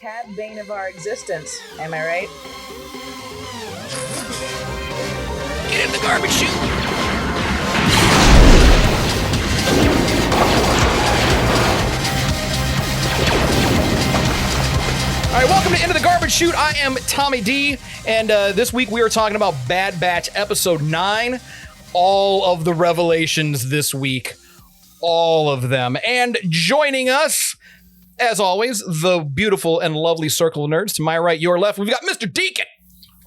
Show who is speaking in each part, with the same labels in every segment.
Speaker 1: CAD Bane of our existence. Am I right?
Speaker 2: Get in the garbage chute! All right, welcome to Into the Garbage Chute. I am Tommy D, and this week we are talking about Bad Batch Episode 9. All of the revelations this week. All of them. And joining us, as always, the beautiful and lovely circle of nerds. To my right, your left, we've got Mr. Deacon.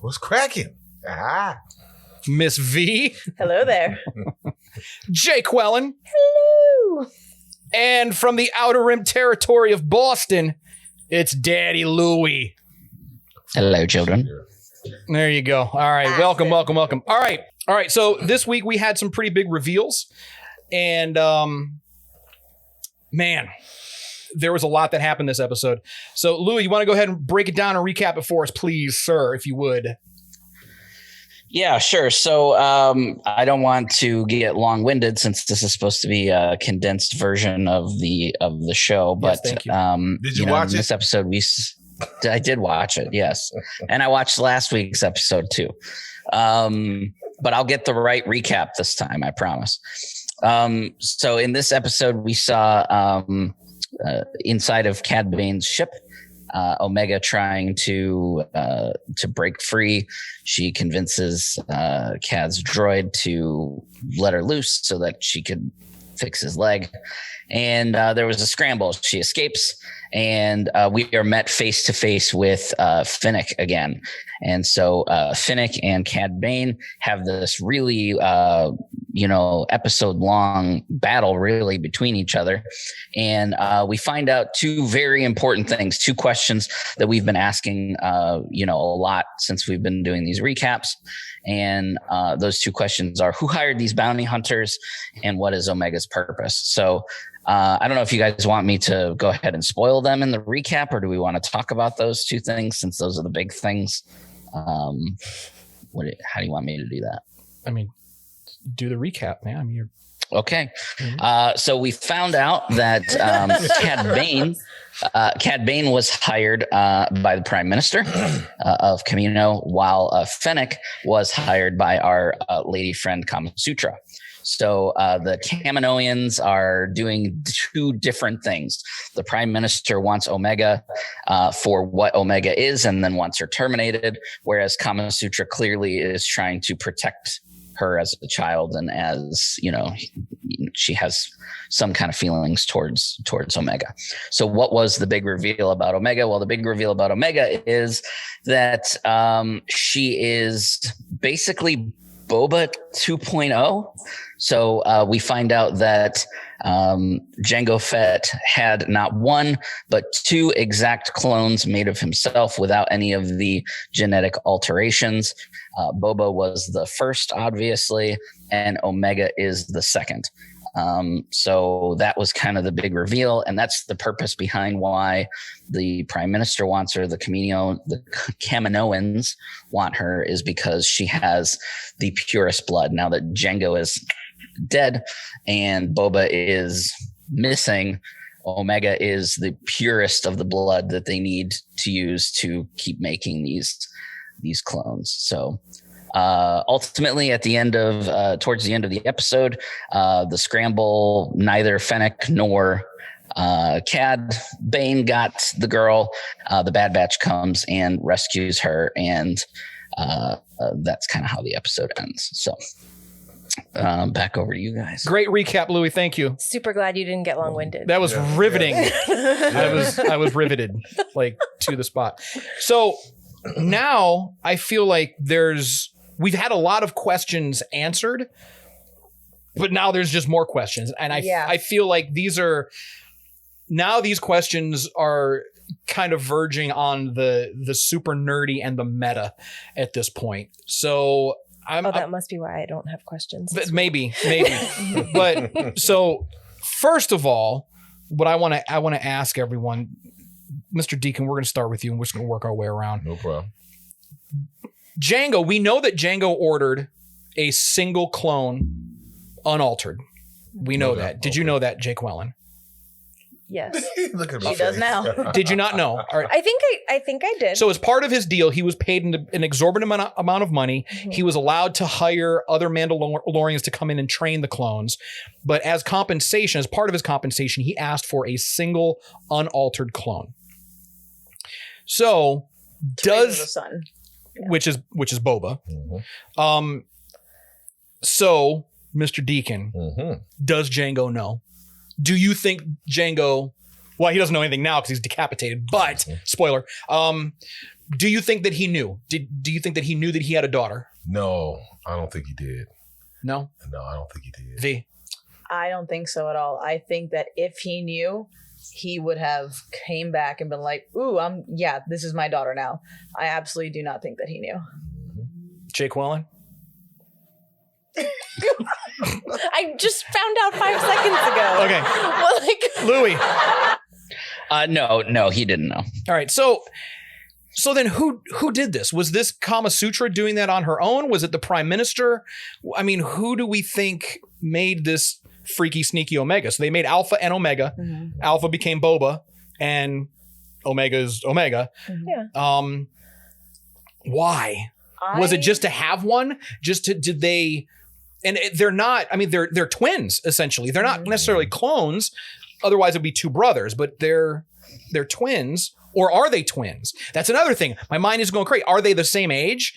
Speaker 3: What's cracking?
Speaker 2: Miss V.
Speaker 1: Hello there.
Speaker 2: Jake Quellen.
Speaker 1: Hello.
Speaker 2: And from the Outer Rim territory of Boston, it's Daddy Louie.
Speaker 4: Hello, children.
Speaker 2: There you go. All right.
Speaker 1: Awesome.
Speaker 2: Welcome. All right. So this week we had some pretty big reveals. And, man, there was a lot that happened this episode. So, Louie, you want to go ahead and break it down and recap it for us, please, sir, if you would.
Speaker 4: Yeah, sure. So I don't want to get long-winded since this is supposed to be a condensed version of the show. But
Speaker 2: Yes, thank you.
Speaker 3: Did you watch
Speaker 4: in
Speaker 3: it?
Speaker 4: this episode, I did watch it, yes, and I watched last week's episode too. But I'll get the right recap this time, I promise. So in this episode, we saw inside of CAD Bane's ship. Omega trying to break free. She convinces Cad's droid to let her loose so that she could fix his leg. And there was a scramble. She escapes, and we are met face to face with Finnick again. And so Finnick and Cad Bane have this really episode long battle really between each other. And we find out two very important things, two questions that we've been asking, a lot since we've been doing these recaps. And those two questions are, who hired these bounty hunters and what is Omega's purpose? So I don't know if you guys want me to go ahead and spoil them in the recap, or do we want to talk about those two things since those are the big things? How do you want me to do that?
Speaker 2: I mean, do the recap, man. I mean,
Speaker 4: Okay. So we found out that Cad Bane was hired by the Prime Minister of Camino, while Fennec was hired by our lady friend Kama Sutra. So the Kaminoans are doing two different things. The Prime Minister wants Omega for what Omega is and then wants her terminated, whereas Kama Sutra clearly is trying to protect her as a child, and as she has some kind of feelings towards Omega. So what was the big reveal about Omega? Well, the big reveal about Omega is that she is basically Boba 2.0. So we find out that Jango Fett had not one, but two exact clones made of himself without any of the genetic alterations. Boba was the first, obviously, and Omega is the second. So that was kind of the big reveal, and that's the purpose behind why the Prime Minister wants her. The Kaminoans want her is because she has the purest blood. Now that Jango is dead and Boba is missing, Omega is the purest of the blood that they need to use to keep making these clones. So ultimately at the end of towards the end of the episode, the scramble, neither Fennec nor Cad Bane got the girl. The Bad Batch comes and rescues her, and that's kind of how the episode ends. So back over to you guys.
Speaker 2: great recap, Louie. Thank you.
Speaker 1: Super glad you didn't get long-winded.
Speaker 2: That was riveting. I was riveted, like, to the spot. So now I feel like we've had a lot of questions answered, but now there's just more questions. And I feel like these questions are kind of verging on the super nerdy and the meta at this point. So
Speaker 1: that must be why I don't have questions.
Speaker 2: Maybe. But so first of all, what I want to ask everyone, Mr. Deacon, we're going to start with you and we're just going to work our way around.
Speaker 3: No problem.
Speaker 2: Jango, we know that Jango ordered a single clone unaltered. We know that. Did you know that, Jake Wellen?
Speaker 1: Yes.
Speaker 3: Look at my
Speaker 5: She does
Speaker 3: face.
Speaker 5: now.
Speaker 2: Did you not know? All right.
Speaker 1: I think I did.
Speaker 2: So as part of his deal, he was paid an exorbitant amount of money.
Speaker 1: Mhm.
Speaker 2: He was allowed to hire other Mandalorians to come in and train the clones. But as compensation, as part of his compensation, he asked for a single unaltered clone. So
Speaker 5: The son.
Speaker 2: which is Boba.
Speaker 3: Mhm.
Speaker 2: So Mr. Deacon,
Speaker 3: Mhm.
Speaker 2: does Django know? Do you think Django, well, he doesn't know anything now because he's decapitated, but spoiler, do you think that he knew? Do you think that he knew that he had a daughter?
Speaker 3: No, I don't think he did.
Speaker 2: No?
Speaker 3: No, I don't think he did.
Speaker 2: V.
Speaker 5: I don't think so at all. I think that if he knew, he would have came back and been like, ooh, this is my daughter now. I absolutely do not think that he knew.
Speaker 2: Jake Wellen?
Speaker 1: I just found out 5 seconds ago.
Speaker 2: Okay.
Speaker 1: Well, like,
Speaker 4: No, he didn't know.
Speaker 2: All right. So then who did this? Was this Kama Sutra doing that on her own? Was it the prime minister? I mean, who do we think made this freaky, sneaky Omega? So they made Alpha and Omega.
Speaker 5: Mhm.
Speaker 2: Alpha became Boba and Omega is Omega.
Speaker 1: yeah.
Speaker 2: Why? Was it just to have one? Did they, and they're not, I mean, they're twins, essentially. They're not necessarily clones. Otherwise it'd be two brothers, but they're twins. Or are they twins? That's another thing. My mind is going crazy. Are they the same age?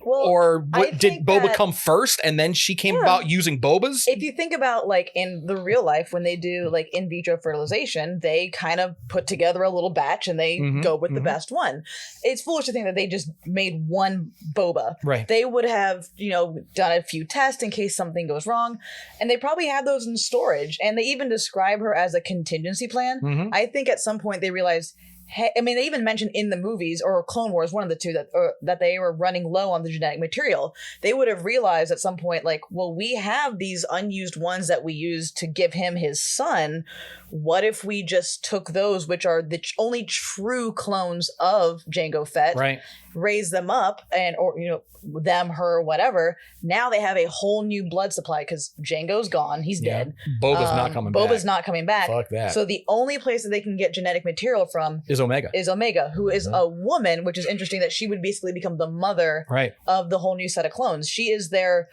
Speaker 5: Well,
Speaker 2: Or
Speaker 5: I
Speaker 2: did
Speaker 5: think
Speaker 2: Boba
Speaker 5: that-
Speaker 2: come first and then she came about using Boba's?
Speaker 5: if you think about like in the real life, when they do like in vitro fertilization, they kind of put together a little batch and they
Speaker 2: Mhm,
Speaker 5: go with the
Speaker 2: mhm.
Speaker 5: best one. It's foolish to think that they just made one Boba.
Speaker 2: Right.
Speaker 5: They would have, done a few tests in case something goes wrong. And they probably had those in storage. And they even describe her as a contingency plan.
Speaker 2: Mhm.
Speaker 5: I think at some point they realized, hey, I mean, they even mentioned in the movies or Clone Wars, one of the two, that they were running low on the genetic material. They would have realized at some point, like, well, we have these unused ones that we used to give him his son. What if we just took those, which are the only true clones of Jango Fett,
Speaker 2: Right.
Speaker 5: raise them up or them, her, whatever. Now they have a whole new blood supply because Jango's gone. He's
Speaker 2: Yeah.
Speaker 5: dead.
Speaker 2: Boba's not coming back.
Speaker 5: Boba's not coming back.
Speaker 2: Fuck that.
Speaker 5: So the only place that they can get genetic material from
Speaker 2: Is Omega.
Speaker 5: is Omega, who is a woman, which is interesting that she would basically become the mother
Speaker 2: Right.
Speaker 5: of the whole new set of clones. She is their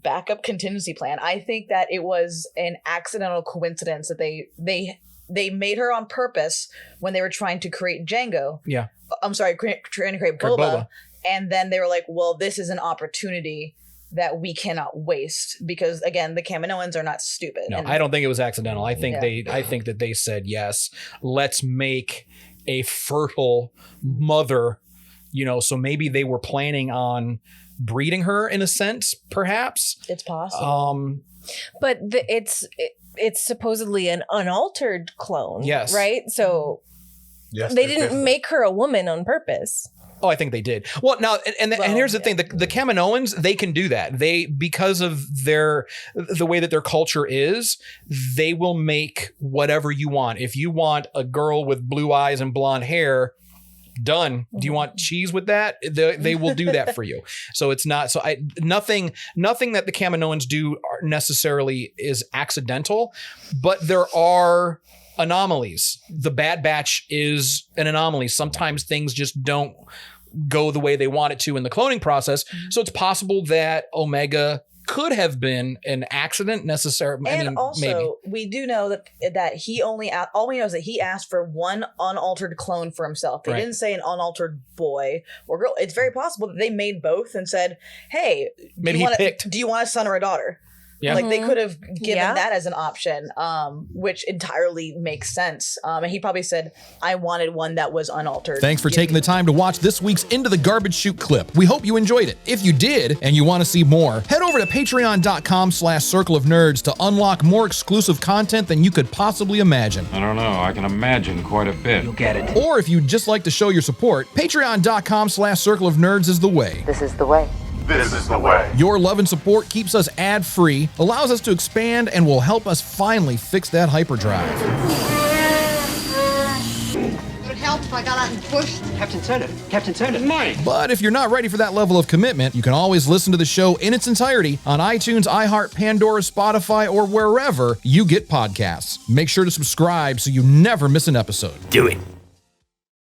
Speaker 5: backup contingency plan. I think that it was an accidental coincidence that they made her on purpose when they were trying to create Jango.
Speaker 2: Yeah.
Speaker 5: I'm sorry, trying to create Boba. And then they were like, well, this is an opportunity that we cannot waste because, again, the Kaminoans are not stupid.
Speaker 2: No,
Speaker 5: And
Speaker 2: I don't think it was accidental. I think
Speaker 5: Yeah.
Speaker 2: I think that they said, yes, let's make a fertile mother, so maybe they were planning on breeding her in a sense, perhaps.
Speaker 5: it's possible.
Speaker 1: but it's supposedly an unaltered clone.
Speaker 2: Yes.
Speaker 1: Right? So
Speaker 3: Yes,
Speaker 1: they didn't make her a woman on purpose.
Speaker 2: Oh, I think they did. Well, now, and here's the thing: the Kaminoans, they can do that. They, because of the way that their culture is, they will make whatever you want. If you want a girl with blue eyes and blonde hair, done. Do you want cheese with that? They will do that for you. So it's not. So nothing that the Kaminoans do necessarily is accidental, but there are anomalies. The Bad Batch is an anomaly. Sometimes things just don't go the way they want it to in the cloning process. So it's possible that Omega could have been an accident necessarily.
Speaker 5: And also,
Speaker 2: maybe.
Speaker 5: we do know that he all we know is that he asked for one unaltered clone for himself. He
Speaker 2: Right.
Speaker 5: didn't say an unaltered boy or girl. It's very possible that they made both and said, hey,
Speaker 2: Maybe he picked.
Speaker 5: do you want a son or a daughter?
Speaker 2: Yeah.
Speaker 5: Like they could have given
Speaker 1: Yeah.
Speaker 5: that as an option, which entirely makes sense. And he probably said, I wanted one that was unaltered.
Speaker 2: Thanks for
Speaker 5: Give
Speaker 2: taking
Speaker 5: me
Speaker 2: the time to watch this week's Into the Garbage Chute clip. We hope you enjoyed it. If you did, and you want to see more, head over to patreon.com/Circle of Nerds to unlock more exclusive content than you could possibly imagine.
Speaker 6: I don't know. I can imagine quite a bit.
Speaker 7: You'll get it.
Speaker 2: Or if you'd just like to show your support, patreon.com/Circle of Nerds is the way.
Speaker 8: This is the way.
Speaker 3: This is the way.
Speaker 2: Your love and support keeps us ad-free, allows us to expand, and will help us finally fix that hyperdrive.
Speaker 9: Would it help
Speaker 7: if I got out in the bush.
Speaker 6: Captain Turner, Mike.
Speaker 2: But if you're not ready for that level of commitment, you can always listen to the show in its entirety on iTunes, iHeart, Pandora, Spotify, or wherever you get podcasts. Make sure to subscribe so you never miss an episode.
Speaker 8: Do it.